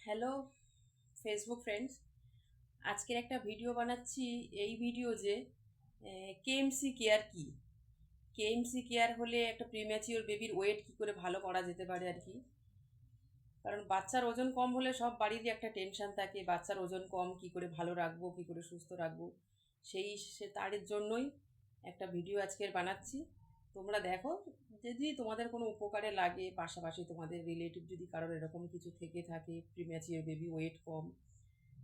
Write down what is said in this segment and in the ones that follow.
Hello Facebook friends, আজকের একটা video বানাচ্ছি। এই ভিডিও যে কেএমসি কেয়ার কি, কেএমসি কেয়ার হলে একটা প্রিম্যাচিওর বেবির ওয়েট কি করে ভালো করা যেতে পারে আর কি। কারণ বাচ্চার ওজন কম হলে সব বাড়িরই একটা টেনশন থাকে, বাচ্চার ওজন কম, কি করে ভালো রাখবো, কি করে সুস্থ রাখবো। তার জন্যই একটা ভিডিও আজকের বানাচ্ছি। তোমরা দেখো, যদি তোমাদের কোনো উপকারে লাগে, পাশাপাশি তোমাদের রিলেটিভ যদি কারোর এরকম কিছু থেকে থাকে, প্রিম্যাচিওর বেবি ওয়েট কম,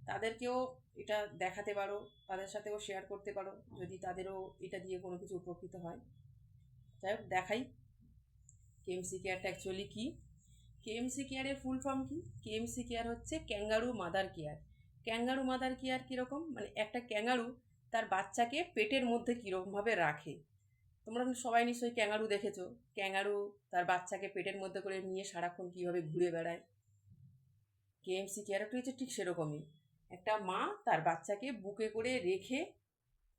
তাদেরকেও এটা দেখাতে পারো, তাদের সাথেও শেয়ার করতে পারো, যদি তাদেরও এটা দিয়ে কোনো কিছু উপকৃত হয়। যাই হোক, দেখাই কেএমসি কেয়ারটা অ্যাকচুয়ালি কী। কেএমসি কেয়ারের ফুল ফর্ম কি? কেএমসি কেয়ার হচ্ছে kangaroo mother care. Kangaroo mother care কীরকম, মানে একটা ক্যাঙ্গারু তার বাচ্চাকে পেটের মধ্যে কীরকমভাবে রাখে। তোমরা সবাই নিশ্চয়ই ক্যাঙ্গারু দেখেছো। ক্যাঙ্গারু তার বাচ্চাকে পেটের মধ্যে করে নিয়ে সারাক্ষণ কীভাবে ঘুরে বেড়ায়। কেএমসি কেয়ারটা হচ্ছে ঠিক সেরকমই। একটা মা তার বাচ্চাকে বুকে করে রেখে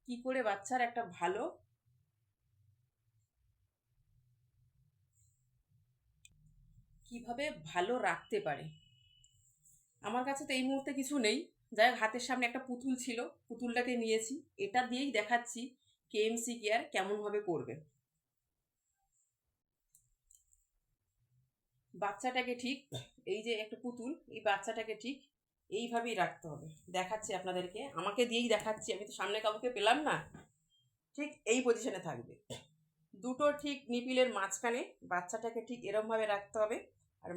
কি করে বাচ্চার একটা কিভাবে ভালো রাখতে পারে। আমার কাছে তো এই মুহূর্তে কিছু নেই, যাই হোক হাতের সামনে একটা পুতুল ছিল, পুতুলটাকে নিয়েছি, এটা দিয়েই দেখাচ্ছি কেএমসি কেয়ার কেমনভাবে করবে। বাচ্চাটাকে ঠিক, এই যে একটা পুতুল, এই বাচ্চাটাকে ঠিক এইভাবেই রাখতে হবে। দেখাচ্ছি আপনাদেরকে, আমাকে দিয়েই দেখাচ্ছি, আমি তো সামনে কাউকে পেলাম না। ঠিক এই পজিশনে থাকবে, দুটো ঠিক নিপিলের মাঝখানে বাচ্চাটাকে ঠিক এরমভাবে রাখতে হবে। আর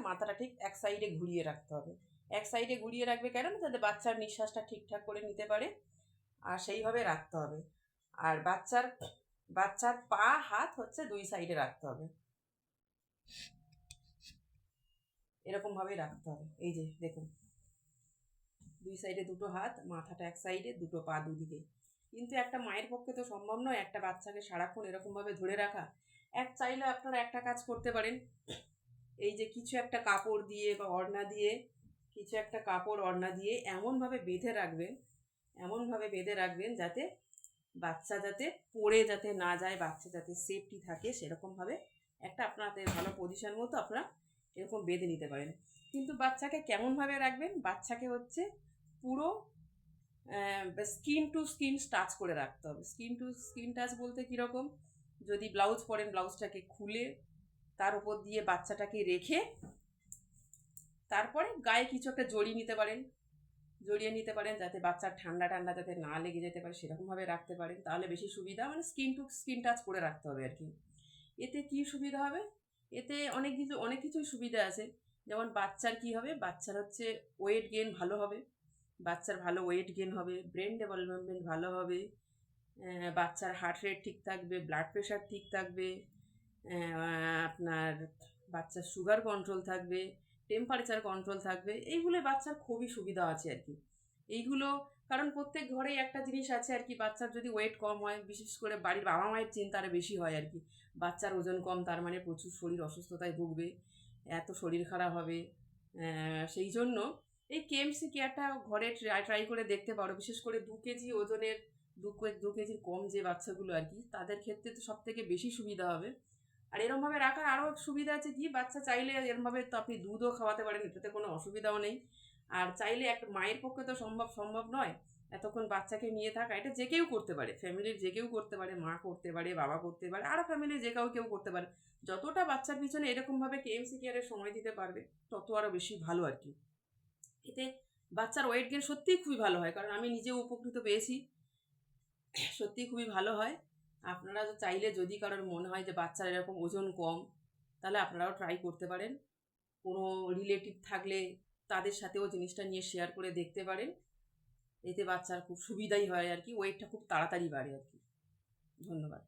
মাথাটা ঠিক এক সাইডে ঘুরিয়ে রাখতে হবে। এক সাইডে ঘুরিয়ে রাখবে কেন, যাতে বাচ্চার নিঃশ্বাসটা ঠিকঠাক করে নিতে পারে, আর সেইভাবে রাখতে হবে। আর বাচ্চার বাচ্চার পা হাত হচ্ছে দুই সাইডে রাখতে হবে, এরকমভাবেই রাখতে হবে। এই যে দেখুন, দুই সাইডে দুটো হাত, মাথাটা এক সাইডে, দুটো পা দুদিকে। কিন্তু একটা মায়ের পক্ষে তো সম্ভব নয় একটা বাচ্চাকে সারাক্ষণ এরকমভাবে ধরে রাখা। চাইলে আপনারা একটা কাজ করতে পারেন, এই যে কিছু একটা কাপড় দিয়ে বা ওড়না দিয়ে, কিছু একটা কাপড় ওড়না দিয়ে এমনভাবে বেঁধে রাখবেন, এমনভাবে বেঁধে রাখবেন যাতে বাচ্চা যাতে পড়ে যাতে না যায়, বাচ্চা যাতে সেফটি থাকে, সেরকমভাবে একটা আপনাদের ভালো পজিশন মতো আপনারা এরকম বেঁধে নিতে পারেন। কিন্তু বাচ্চাকে কেমনভাবে রাখবেন, বাচ্চাকে হচ্ছে পুরো স্কিন টু স্কিন টাচ করে রাখতে হবে। স্কিন টু স্কিন টাচ বলতে কীরকম, যদি ব্লাউজ পরেন ব্লাউজটাকে খুলে তার উপর দিয়ে বাচ্চাটাকে রেখে তারপরে গায়ে কিছু একটা জড়িয়ে নিতে পারেন যাতে বাচ্চার ঠান্ডা ঠান্ডা যাতে না লেগে যেতে পারে, সেরকমভাবে রাখতে পারেন, তাহলে বেশি সুবিধা। মানে স্কিন টু স্কিন টাচ করে রাখতে হবে আর কি। এতে কি সুবিধা হবে, এতে অনেক কিছুই সুবিধা আছে। যেমন বাচ্চার কি হবে, বাচ্চার হচ্ছে ওয়েট গেন ভালো হবে, বাচ্চার ভালো ওয়েট গেন হবে, ব্রেন ডেভেলপমেন্ট ভালো হবে, বাচ্চার হার্ট রেট ঠিক থাকবে, ব্লাড প্রেশার ঠিক থাকবে, আপনার বাচ্চার সুগার কন্ট্রোল থাকবে, টেম্পারেচার কন্ট্রোল থাকবে। এইগুলো বাচ্চার খুবই সুবিধা আছে আর কি এইগুলো। কারণ প্রত্যেক ঘরেই একটা জিনিস আছে আর কি, বাচ্চার যদি ওয়েট কম হয়, বিশেষ করে বাড়ির বাবা মায়ের চিন্তা আরও বেশি হয় আর কি। বাচ্চার ওজন কম, তার মানে প্রচুর শরীর অসুস্থতায় ভুগবে, এত শরীর খারাপ হবে। সেই জন্য এই কেএমসি কেয়ারটা ঘরে ট্রাই করে দেখতে পারো। বিশেষ করে 2 কেজি ওজনের, 2 কেজির কম যে বাচ্চাগুলো আর কি, তাদের ক্ষেত্রে তো সব থেকে বেশি সুবিধা হবে। আর এরমভাবে রাখার আরও সুবিধা আছে কি, বাচ্চা চাইলে এরমভাবে তো আপনি দুধও খাওয়াতে পারেন, এটাতে কোনো অসুবিধাও নেই। আর চাইলে একটা মায়ের পক্ষে তো সম্ভব নয় এতক্ষণ বাচ্চাকে নিয়ে থাকা, এটা যে কেউ করতে পারে, ফ্যামিলির যে কেউ করতে পারে, মা করতে পারে, বাবা করতে পারে, আরও ফ্যামিলির যে কেউ করতে পারে। যতটা বাচ্চার পিছনে এরকমভাবে কেএমসি কেয়ারের সময় দিতে পারবে, তত আরও বেশি ভালো আর কি। এতে বাচ্চার ওয়েট গেন সত্যিই খুবই ভালো হয়, কারণ আমি নিজেও উপকৃত পেয়েছি, সত্যিই খুবই ভালো হয়। আপনারা চাইলে, যদি কারোর মনে হয় যে বাচ্চার এরকম ওজন কম, তাহলে আপনারাও ট্রাই করতে পারেন। কোনো রিলেটিভ থাকলে তাদের সাথেও জিনিসটা নিয়ে শেয়ার করে দেখতে পারেন। এতে বাচ্চার খুব সুবিধাই হয় আর কি, ওয়েটটা খুব তাড়াতাড়ি বাড়ে আর কি। ধন্যবাদ।